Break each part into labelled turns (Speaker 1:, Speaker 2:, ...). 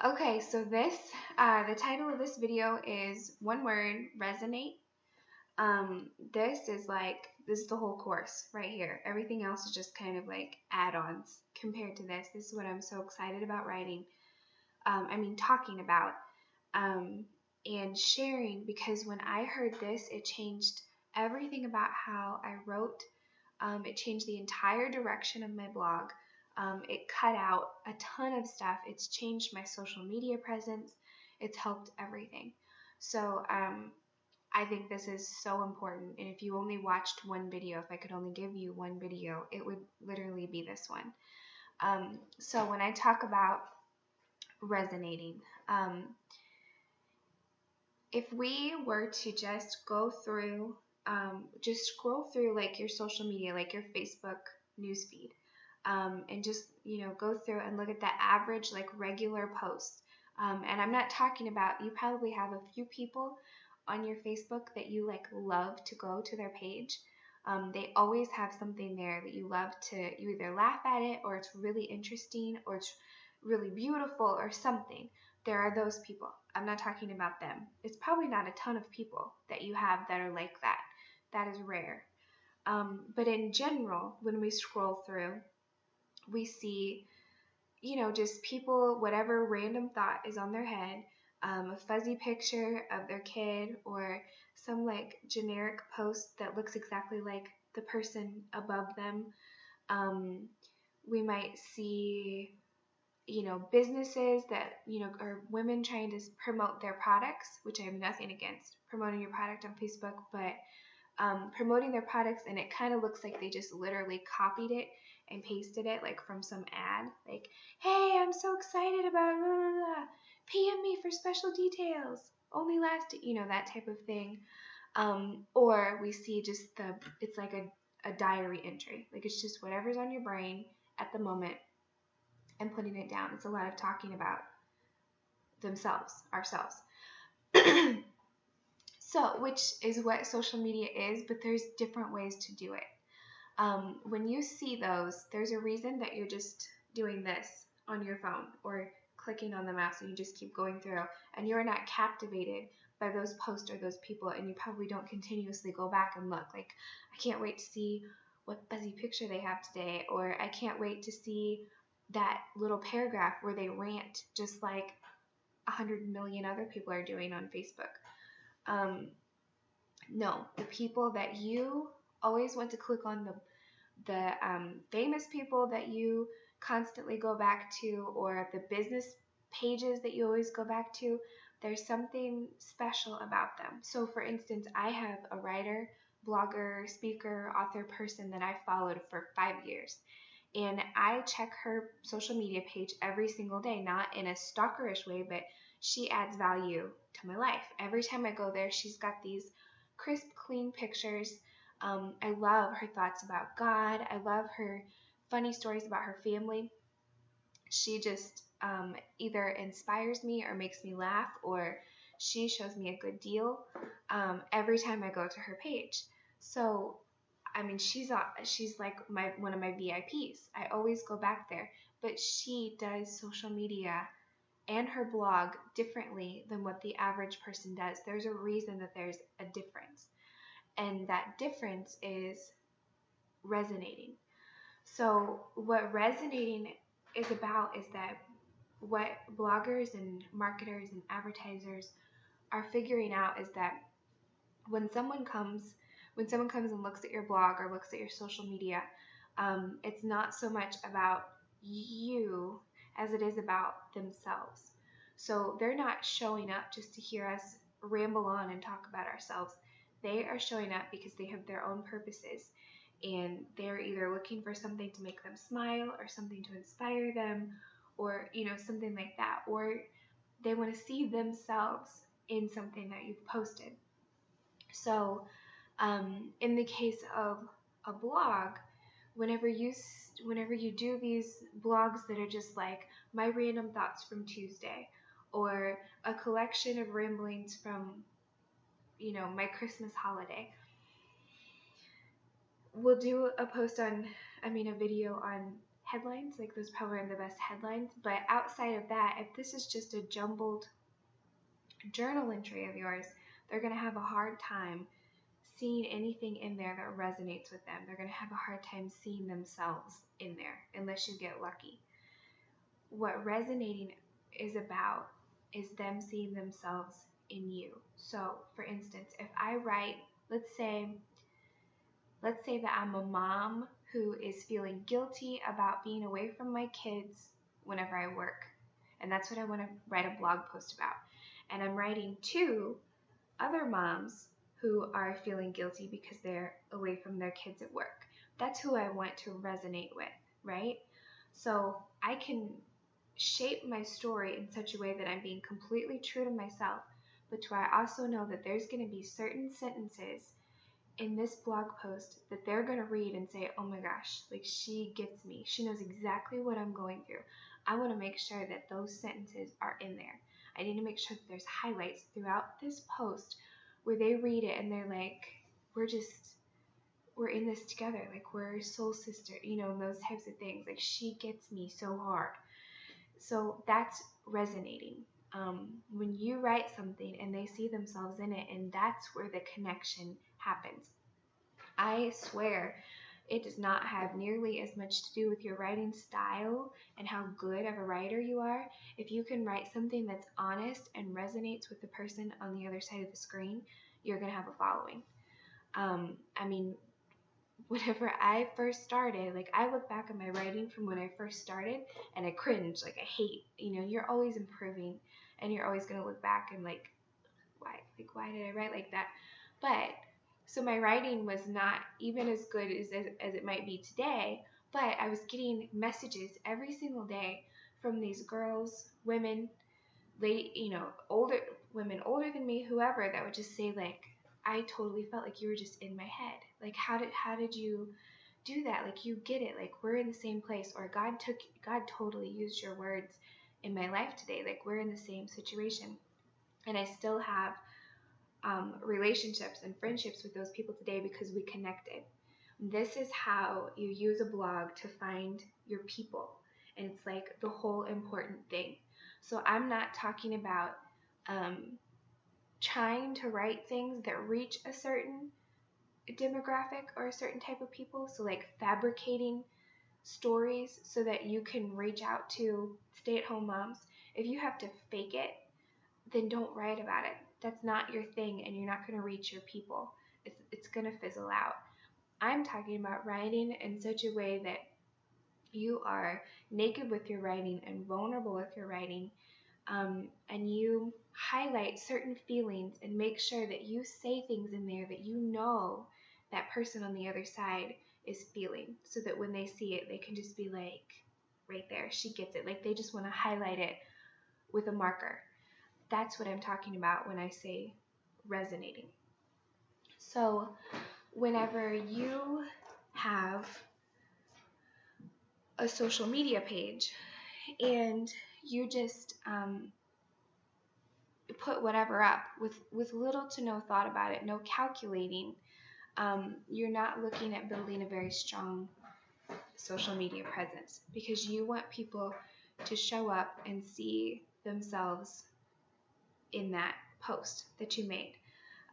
Speaker 1: Okay, so the title of this video is one word, resonate. This is the whole course right here. Everything else is just kind of like add-ons compared to this. This is what I'm so excited about writing. Talking about and sharing, because when I heard this, it changed everything about how I wrote. It changed the entire direction of my blog. It cut out a ton of stuff. It's changed my social media presence. It's helped everything. So I think this is so important. And if you only watched one video, if I could only give you one video, it would literally be this one. So when I talk about resonating, if we were to just go through, just scroll through like your social media, like your Facebook newsfeed, and just, go through and look at the average, like regular posts. And I'm not talking about, you probably have a few people on your Facebook that you like love to go to their page. They always have something there that you love to, you either laugh at it, or it's really interesting, or it's really beautiful, or something. There are those people. I'm not talking about them. It's probably not a ton of people that you have that are like that. That is rare. But in general, when we scroll through, we see, just people, whatever random thought is on their head, a fuzzy picture of their kid, or some like generic post that looks exactly like the person above them. We might see, businesses that, are women trying to promote their products, which I have nothing against promoting your product on Facebook, but promoting their products, and it kind of looks like they just literally copied it and pasted it like from some ad, like, hey, I'm so excited about blah, blah, blah. PM me for special details, only last, that type of thing. Or we see just it's like a diary entry, like it's just whatever's on your brain at the moment and putting it down. It's a lot of talking about ourselves. So, which is what social media is, but there's different ways to do it. When you see those, there's a reason that you're just doing this on your phone or clicking on the mouse, and you just keep going through, and you're not captivated by those posts or those people, and you probably don't continuously go back and look like, I can't wait to see what fuzzy picture they have today, or I can't wait to see that little paragraph where they rant just like 100 million other people are doing on Facebook. No, the people that you always want to click on, the famous people that you constantly go back to, or the business pages that you always go back to, there's something special about them. So for instance, I have a writer, blogger, speaker, author person that I followed for 5 years. And I check her social media page every single day, not in a stalkerish way, but she adds value to my life. Every time I go there, she's got these crisp, clean pictures. I love her thoughts about God. I love her funny stories about her family. She just either inspires me or makes me laugh, or she shows me a good deal every time I go to her page. So, she's like one of my VIPs. I always go back there, but she does social media and her blog differently than what the average person does. There's a reason that there's a difference, and that difference is resonating. So what resonating is about is that what bloggers and marketers and advertisers are figuring out is that when someone comes and looks at your blog or looks at your social media, it's not so much about you as it is about themselves. So they're not showing up just to hear us ramble on and talk about ourselves. They are showing up because they have their own purposes, and they're either looking for something to make them smile, or something to inspire them, or something like that, or they want to see themselves in something that you've posted. So in the case of a blog, whenever you do these blogs that are just like my random thoughts from Tuesday, or a collection of ramblings from my Christmas holiday, we'll do a video on headlines. Like those probably are the best headlines. But outside of that, if this is just a jumbled journal entry of yours, they're going to have a hard time seeing anything in there that resonates with them. They're going to have a hard time seeing themselves in there unless you get lucky. What resonating is about is them seeing themselves in you. So, for instance, if I write, let's say that I'm a mom who is feeling guilty about being away from my kids whenever I work. And that's what I want to write a blog post about. And I'm writing to other moms who are feeling guilty because they're away from their kids at work. That's who I want to resonate with, right? So I can shape my story in such a way that I'm being completely true to myself, but to where I also know that there's going to be certain sentences in this blog post that they're going to read and say, oh my gosh, like she gets me. She knows exactly what I'm going through. I want to make sure that those sentences are in there. I need to make sure that there's highlights throughout this post where they read it and they're like, we're in this together. Like we're soul sister, you know, and those types of things. Like she gets me so hard. So that's resonating. When you write something and they see themselves in it, and that's where the connection happens. I swear it does not have nearly as much to do with your writing style and how good of a writer you are. If you can write something that's honest and resonates with the person on the other side of the screen, you're going to have a following. I mean, whenever I first started, like I look back at my writing from when I first started and I cringe, like I hate, you know, you're always improving and you're always going to look back and like, why did I write like that? But so my writing was not even as good as it might be today, but I was getting messages every single day from these girls, women, you know, older women, older than me, whoever, that would just say like, I totally felt like you were just in my head. Like how did you do that? Like you get it. Like we're in the same place, or God totally used your words in my life today. Like we're in the same situation. And I still have relationships and friendships with those people today because we connected. This is how you use a blog to find your people. And it's like the whole important thing. So I'm not talking about trying to write things that reach a certain demographic or a certain type of people. So like fabricating stories so that you can reach out to stay-at-home moms. If you have to fake it, then don't write about it. That's not your thing, and you're not going to reach your people. It's going to fizzle out. I'm talking about writing in such a way that you are naked with your writing and vulnerable with your writing, and you highlight certain feelings and make sure that you say things in there that you know that person on the other side is feeling, so that when they see it, they can just be like, right there, she gets it. Like they just want to highlight it with a marker. That's what I'm talking about when I say resonating. So whenever you have a social media page and you just put whatever up with little to no thought about it, no calculating, you're not looking at building a very strong social media presence, because you want people to show up and see themselves in that post that you made.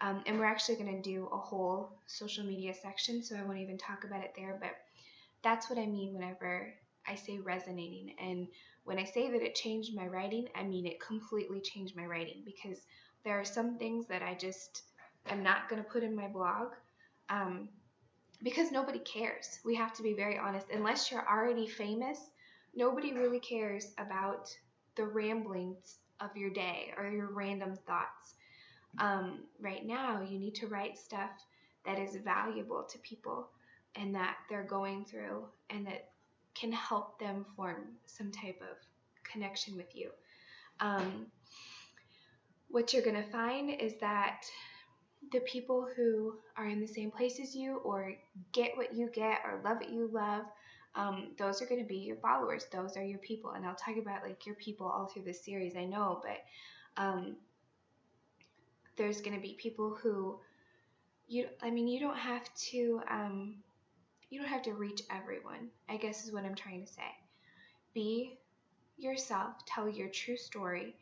Speaker 1: And we're actually going to do a whole social media section, so I won't even talk about it there, but that's what I mean whenever I say resonating. And when I say that it changed my writing, I mean it completely changed my writing, because there are some things that I just am not going to put in my blog because nobody cares. We have to be very honest. Unless you're already famous, nobody really cares about the ramblings of your day or your random thoughts. Right now, you need to write stuff that is valuable to people and that they're going through and that can help them form some type of connection with you. What you're going to find is that the people who are in the same place as you, or get what you get, or love what you love, those are going to be your followers. Those are your people. And I'll talk about like your people all through this series, I know, but there's going to be people who you don't have to You don't have to reach everyone, I guess is what I'm trying to say. Be yourself, tell your true story,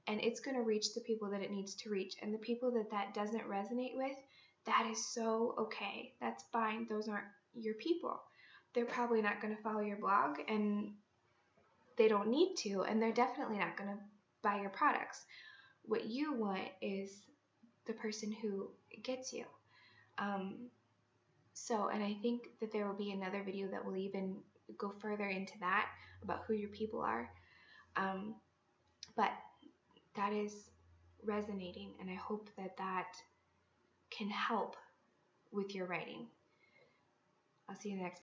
Speaker 1: and it's going to reach the people that it needs to reach. And the people that that doesn't resonate with, that is so okay. That's fine. Those aren't your people. They're probably not going to follow your blog, and they don't need to, and they're definitely not going to buy your products. What you want is the person who gets you. And I think that there will be another video that will even go further into that about who your people are. But that is resonating, and I hope that that can help with your writing. I'll see you in the next